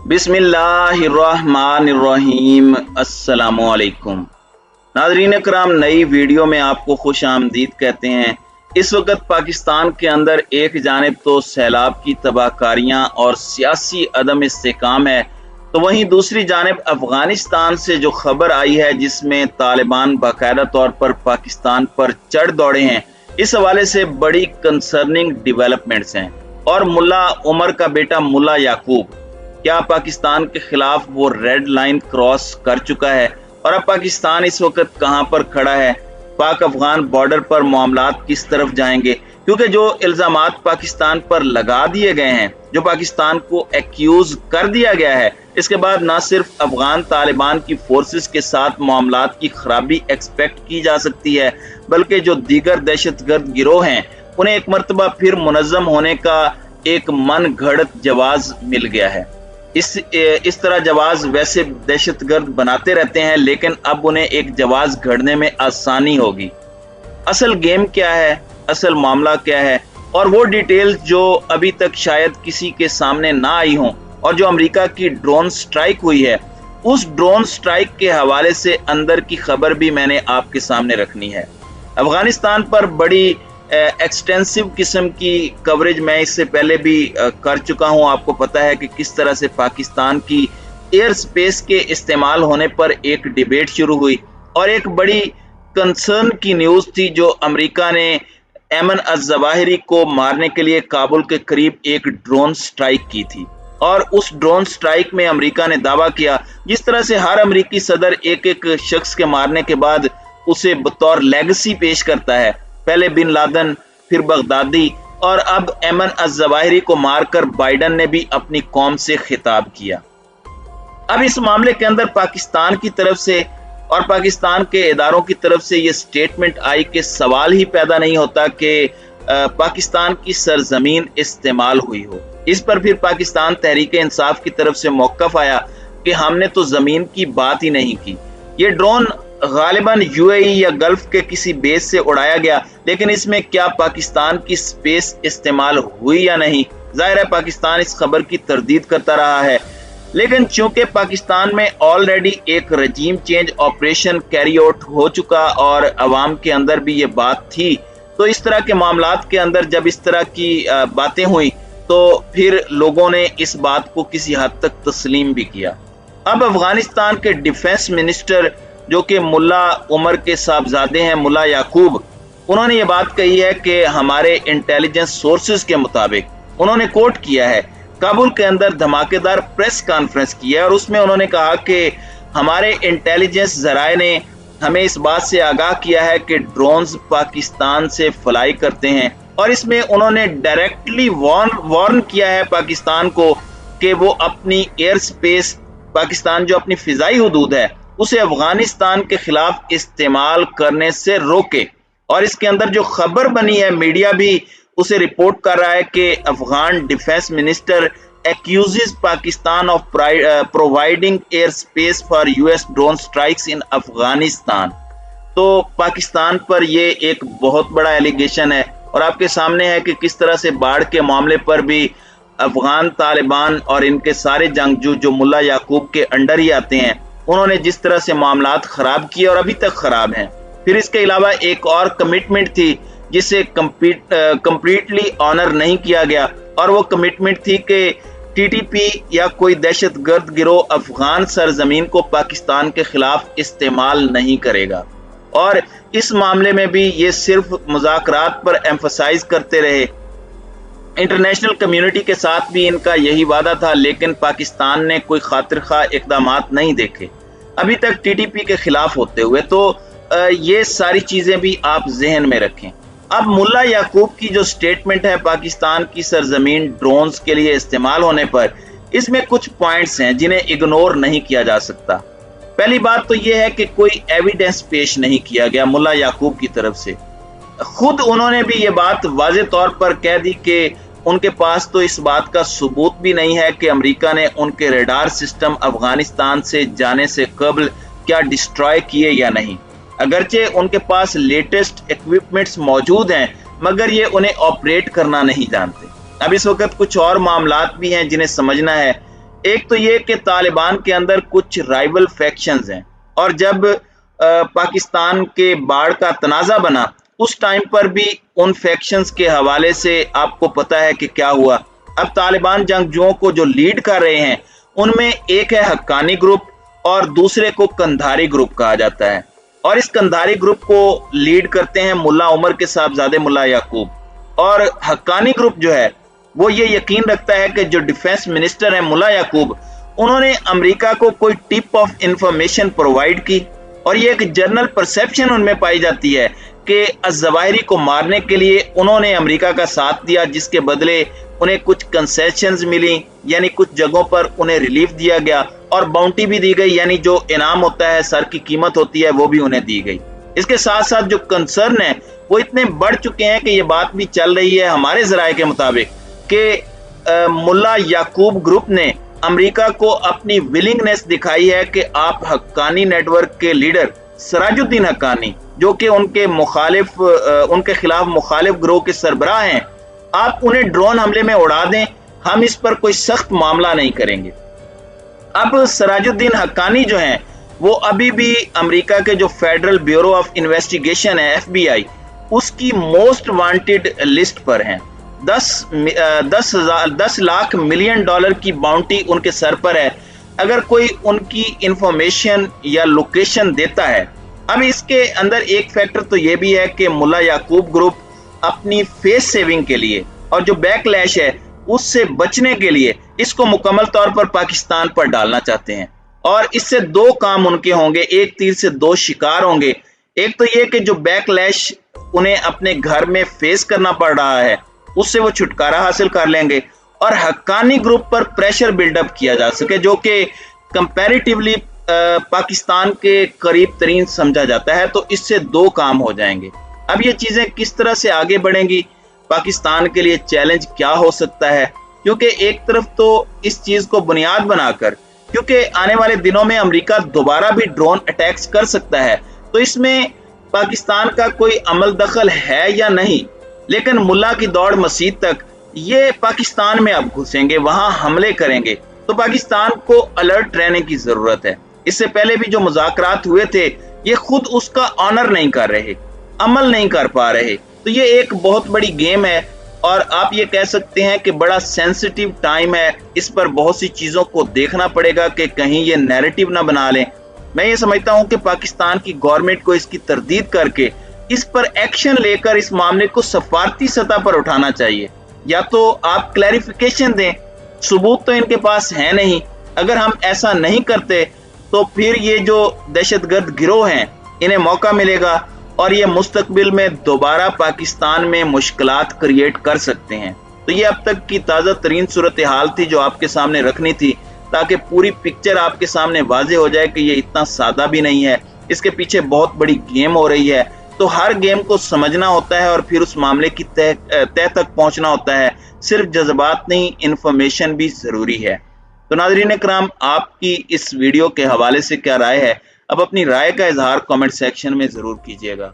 बिस्मिल्लाहिर्रहमानिर्रहीम। अस्सलामुअलैकुम नाज़रीन कराम, नई वीडियो में आपको खुश आमदीद कहते हैं। इस वक्त पाकिस्तान के अंदर एक जानिब तो सैलाब की तबाहकारियाँ और सियासी अदम इस्तेकाम है, तो वहीं दूसरी जानिब अफगानिस्तान से जो खबर आई है जिसमें तालिबान बाकायदा तौर पर पाकिस्तान पर चढ़ दौड़े हैं, इस हवाले से बड़ी कंसर्निंग डेवलपमेंट्स हैं। और मुल्ला उमर का बेटा मुल्ला याकूब क्या पाकिस्तान के खिलाफ वो रेड लाइन क्रॉस कर चुका है? और अब पाकिस्तान इस वक्त कहां पर खड़ा है? पाक अफगान बॉर्डर पर मामलात किस तरफ जाएंगे? क्योंकि जो इल्जामात पाकिस्तान पर लगा दिए गए हैं, जो पाकिस्तान को एक्यूज कर दिया गया है, इसके बाद ना सिर्फ अफगान तालिबान की फोर्सेस के साथ मामलात की खराबी एक्सपेक्ट की जा सकती है, बल्कि जो दीगर दहशतगर्द गिरोह हैं उन्हें एक मरतबा फिर मुनज़्ज़म होने का एक मन घड़त जवाज मिल गया है। इस तरह जवाज वैसे दहशतगर्द बनाते रहते हैं, लेकिन अब उन्हें एक जवाज घड़ने में आसानी होगी। असल गेम क्या है, असल मामला क्या है, और वो डिटेल्स जो अभी तक शायद किसी के सामने ना आई हों, और जो अमेरिका की ड्रोन स्ट्राइक हुई है, उस ड्रोन स्ट्राइक के हवाले से अंदर की खबर भी मैंने आपके सामने रखनी है। अफगानिस्तान पर बड़ी एक्सटेंसिव किस्म की कवरेज मैं इससे पहले भी कर चुका हूं। आपको पता है कि किस तरह से पाकिस्तान की एयर स्पेस के इस्तेमाल होने पर एक डिबेट शुरू हुई और एक बड़ी कंसर्न की न्यूज़ थी जो अमेरिका ने एमन अज़-ज़वाहिरी को मारने के लिए काबुल के करीब एक ड्रोन स्ट्राइक की थी। और उस ड्रोन स्ट्राइक में अमेरिका ने दावा किया, जिस तरह से हर अमेरिकी सदर एक एक शख्स के मारने के बाद उसे बतौर लेगेसी पेश करता है, पहले बिन लादेन, फिर बगदादी, और अब एमन अज़-ज़वाहिरी को मारकर बाइडन ने भी अपनी कौम से खिताब किया। अब इस मामले के अंदर पाकिस्तान की तरफ से और पाकिस्तान के इदारों की तरफ से ये स्टेटमेंट आई कि सवाल ही पैदा नहीं होता कि पाकिस्तान की सरजमीन इस्तेमाल हुई हो। इस पर फिर पाकिस्तान तहरीक इंसाफ की तरफ से मौक़िफ़ आया कि हमने तो जमीन की बात ही नहीं की। ये ड्रोन गालिबन यूएई या गल्फ के किसी बेस से उड़ाया गया, लेकिन इसमें क्या पाकिस्तान की स्पेस इस्तेमाल हुई या नहीं, जाहिर है पाकिस्तान इस खबर की तरदीद करता रहा है। लेकिन चूंकि पाकिस्तान में ऑलरेडी एक रजीम चेंज ऑपरेशन कैरी आउट हो चुका और अवाम के अंदर भी ये बात थी, तो इस तरह के मामलात के अंदर जब इस तरह की बातें हुई तो फिर लोगों ने इस बात को किसी हद तक तस्लीम भी किया। अब अफगानिस्तान के डिफेंस मिनिस्टर जो कि मुल्ला उमर के साहबजादे हैं, मुल्ला याकूब, उन्होंने ये बात कही है कि हमारे इंटेलिजेंस सोर्सेज के मुताबिक, उन्होंने कोट किया है, काबुल के अंदर धमाकेदार प्रेस कॉन्फ्रेंस की है और उसमें उन्होंने कहा कि हमारे इंटेलिजेंस जराए ने हमें इस बात से आगाह किया है कि ड्रोन्स पाकिस्तान से फ्लाई करते हैं, और इसमें उन्होंने डायरेक्टली वार्न किया है पाकिस्तान को कि वो अपनी एयर स्पेस, पाकिस्तान जो अपनी फिजाई हुदूद है, उसे अफगानिस्तान के खिलाफ इस्तेमाल करने से रोके। और इसके अंदर जो खबर बनी है, मीडिया भी उसे रिपोर्ट कर रहा है कि Afghan defence minister accuses Pakistan of providing airspace for US drone strikes in Afghanistan. तो पाकिस्तान पर ये एक बहुत बड़ा एलिगेशन है और आपके सामने है कि किस तरह से बाढ़ के मामले पर भी अफगान तालिबान और इनके सारे जंगजू जो मुल्ला याकूब के अंडर ही आते हैं, उन्होंने जिस तरह से मामलात खराब किए और अभी तक खराब हैं। फिर इसके अलावा एक और कमिटमेंट थी जिसे कंप्लीटली ऑनर नहीं किया गया, और वो कमिटमेंट थी कि टीटीपी या कोई दहशतगर्द गिरोह अफगान सरजमीन को पाकिस्तान के खिलाफ इस्तेमाल नहीं करेगा। और इस मामले में भी ये सिर्फ मुज़ाकरात पर एम्फसाइज करते रहे। इंटरनेशनल कम्युनिटी के साथ भी इनका यही वादा था, लेकिन पाकिस्तान ने कोई खातिर खा इक़दामात नहीं देखे अभी तक टीटीपी के खिलाफ होते हुए। तो ये सारी चीजें भी आप जहन में रखें। अब मुल्ला याकूब की जो स्टेटमेंट है पाकिस्तान की सरजमीन ड्रोन्स के लिए इस्तेमाल होने पर, इसमें कुछ पॉइंट्स हैं जिन्हें इग्नोर नहीं किया जा सकता। पहली बात तो यह है कि कोई एविडेंस पेश नहीं किया गया मुल्ला याकूब की तरफ से। खुद उन्होंने भी ये बात वाज़े तौर पर कह दी कि उनके पास तो इस बात का सबूत भी नहीं है कि अमेरिका ने उनके रडार सिस्टम अफगानिस्तान से जाने से कबल क्या डिस्ट्रॉय किए या नहीं। अगरचे उनके पास लेटेस्ट इक्विपमेंट्स मौजूद हैं, मगर ये उन्हें ऑपरेट करना नहीं जानते। अब इस वक्त कुछ और मामलात भी हैं जिन्हें समझना है एक तो ये कि तालिबान के अंदर कुछ राइवल फैक्शंस हैं, और जब पाकिस्तान के बाढ़ का तनाज़ा बना उस टाइम पर भी उन फैक्शंस के हवाले से आपको पता है कि क्या हुआ। अब तालिबान जंगजुओं को जो लीड कर रहे हैं उनमें एक है हक्कानी ग्रुप और दूसरे को कंधारी ग्रुप कहा जाता है, और इस कंधारी ग्रुप को लीड करते हैं मुल्ला उमर के साहबजादे मुल्ला याकूब। और हक्कानी ग्रुप जो है वो ये यकीन रखता है कि जो डिफेंस मिनिस्टर है मुल्ला याकूब, उन्होंने अमेरिका को कोई टिप ऑफ इंफॉर्मेशन प्रोवाइड की, और ये एक जनरल परसेप्शन उनमें पाई जाती है कि अज़वाहिरी को मारने के लिए उन्होंने अमेरिका का साथ दिया, जिसके बदले उन्हें कुछ कंसेशंस मिली, यानी कुछ जगहों पर उन्हें रिलीफ दिया गया और बाउंटी भी दी गई, यानी जो इनाम होता है, सर की कीमत होती है, वो भी उन्हें दी गई। इसके साथ साथ जो कंसर्न है वो इतने बढ़ चुके हैं कि ये बात भी चल रही है हमारे ज़राए के मुताबिक कि मुल्ला याकूब ग्रुप ने अमेरिका को अपनी विलिंगनेस दिखाई है कि आप हक्कानी नेटवर्क के लीडर सराजुद्दीन हक्कानी, जो कि उनके खिलाफ मुखालिफ ग्रोह के सरबराह हैं, आप उन्हें ड्रोन हमले में उड़ा दें, हम इस पर कोई सख्त मामला नहीं करेंगे। अब सराजुद्दीन हक्कानी जो हैं वो अभी भी अमेरिका के जो फेडरल ब्यूरो ऑफ इन्वेस्टिगेशन है FBI, उसकी मोस्ट वांटेड लिस्ट पर हैं। 10 लाख मिलियन डॉलर की बाउंटी उनके सर पर है अगर कोई उनकी इंफॉर्मेशन या लोकेशन देता है। अब इसके अंदर एक फैक्टर तो ये भी है कि मुल्ला याकूब ग्रुप अपनी फेस सेविंग के लिए और जो बैकलैश है उससे बचने के लिए इसको मुकम्मल तौर पर पाकिस्तान पर डालना चाहते हैं, और इससे दो काम उनके होंगे, एक तीर से दो शिकार होंगे। एक तो ये कि जो बैकलैश उन्हें अपने घर में फेस करना पड़ रहा है उससे वो छुटकारा हासिल कर लेंगे, और हक्कानी ग्रुप पर प्रेशर बिल्डअप किया जा सके, जो कि कंपैरेटिवली पाकिस्तान के करीब तरीन समझा जाता है। तो इससे दो काम हो जाएंगे। अब ये चीज़ें किस तरह से आगे बढ़ेंगी, पाकिस्तान के लिए चैलेंज क्या हो सकता है, क्योंकि एक तरफ तो इस चीज़ को बुनियाद बनाकर, क्योंकि आने वाले दिनों में अमेरिका दोबारा भी ड्रोन अटैक्स कर सकता है, तो इसमें पाकिस्तान का कोई अमल दखल है या नहीं, लेकिन मुल्ला की दौड़ मस्जिद तक ये पाकिस्तान में अब घुसेंगे, वहां हमले करेंगे, तो पाकिस्तान को अलर्ट रहने की जरूरत है। इससे पहले भी जो मुज़ाकरात हुए थे ये खुद उसका ऑनर नहीं कर रहे, अमल नहीं कर पा रहे, तो ये एक बहुत बड़ी गेम है, और आप ये कह सकते हैं कि बड़ा सेंसिटिव टाइम है। इस पर बहुत सी चीज़ों को देखना पड़ेगा कि कहीं ये नैरेटिव ना बना लें। मैं ये समझता हूँ कि पाकिस्तान की गवर्नमेंट को इसकी तरदीद करके इस पर एक्शन लेकर इस मामले को सफारती सतह पर उठाना चाहिए। या तो आप क्लैरिफिकेशन दें, सबूत तो इनके पास है नहीं, अगर हम ऐसा नहीं करते तो फिर ये जो दहशतगर्द गिरोह हैं इन्हें मौका मिलेगा और ये मुस्तकबिल में दोबारा पाकिस्तान में मुश्किलात क्रिएट कर सकते हैं। तो ये अब तक की ताज़ा तरीन सूरत हाल थी जो आपके सामने रखनी थी, ताकि पूरी पिक्चर आपके सामने वाजे हो जाए कि ये इतना सादा भी नहीं है, इसके पीछे बहुत बड़ी गेम हो रही है। तो हर गेम को समझना होता है और फिर उस मामले की तह तक पहुंचना होता है। सिर्फ जज्बात नहीं, इंफॉर्मेशन भी ज़रूरी है। तो नाज़रीन इकराम, आपकी इस वीडियो के हवाले से क्या राय है? अब अपनी राय का इजहार कमेंट सेक्शन में ज़रूर कीजिएगा।